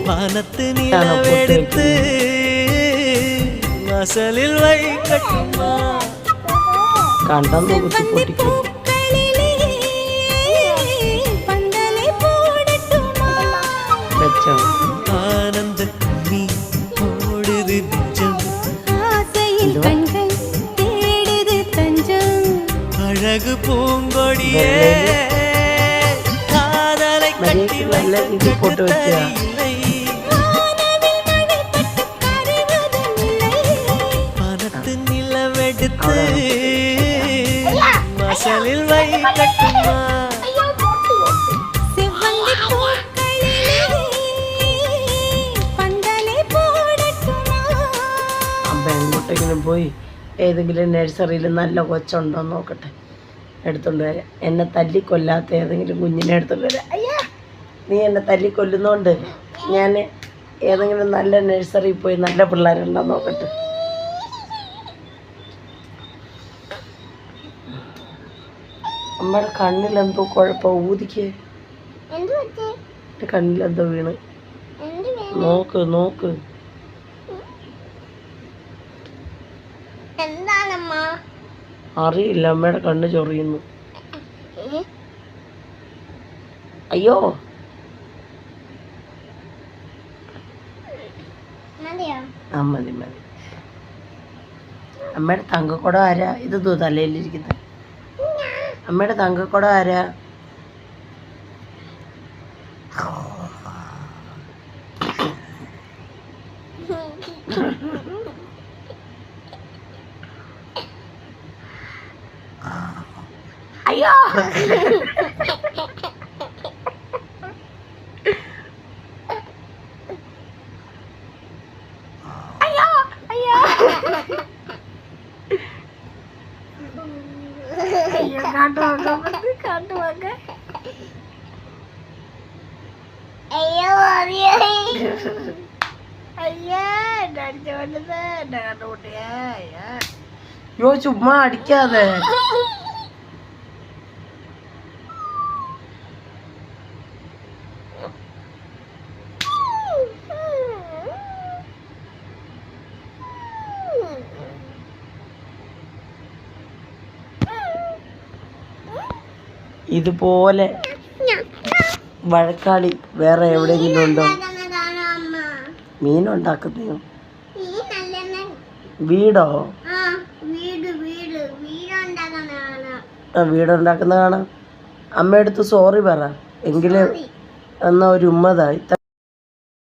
വാനത്ത് നിലവെടുത്ത് വാസലിൽ വഴിക്കട്ടുമാ കണ്ടം നോക്കി പൊട്ടിക്കും ആനന്ദ നീ ഓടുത് അഴகு പൂങ്കൊടിയേ കാതலை கட்டி வைக்க வானத்து நிலவெடுத்து வாசலில் வைக்கட்டுமா എങ്ങോട്ടെങ്കിലും പോയി ഏതെങ്കിലും നഴ്സറിയിൽ നല്ല കൊച്ചുണ്ടോ നോക്കട്ടെ, എടുത്തോണ്ട് വരാം. എന്നെ തല്ലിക്കൊല്ലാത്ത ഏതെങ്കിലും കുഞ്ഞിനെ എടുത്തോണ്ട് വരാം. അയ്യാ, നീ എന്നെ തല്ലിക്കൊല്ലുന്നോണ്ട് ഞാൻ ഏതെങ്കിലും നല്ല നഴ്സറിയിൽ പോയി നല്ല പിള്ളേരുണ്ടോ നോക്കട്ടെ. അമ്മയുടെ കണ്ണിലെന്തോ കുഴപ്പം, ഊതിക്ക്. എൻ്റെ കണ്ണിലെന്തോ വീണ്. നോക്ക് നോക്ക്. അറിയില്ല, അമ്മയുടെ കണ്ണ് ചൊറിയുന്നു. അയ്യോ, മതി മതി. അമ്മയുടെ തങ്കക്കുടം ആരാ? ഇത് തലയിലിരിക്കുന്നത് അമ്മയുടെ തങ്കക്കുടം ആരാ? അയ്യോ, അയ്യോ, അയ്യോ, അയ്യോ, കാട്ടുവാക്ക. അയ്യോ, യോ, ചുമ്മാ അടിക്കാതെ. ഇതുപോലെ വഴക്കാളി വേറെ എവിടെയെങ്കിലും ഉണ്ടോ? മീനുണ്ടാക്കുന്നയോ? വീടോ? വീടുണ്ടാക്കുന്ന കാണാം. അമ്മയടുത്ത് സോറി പറ എങ്കിലും എന്നാ ഒരു ഉമ്മതാ.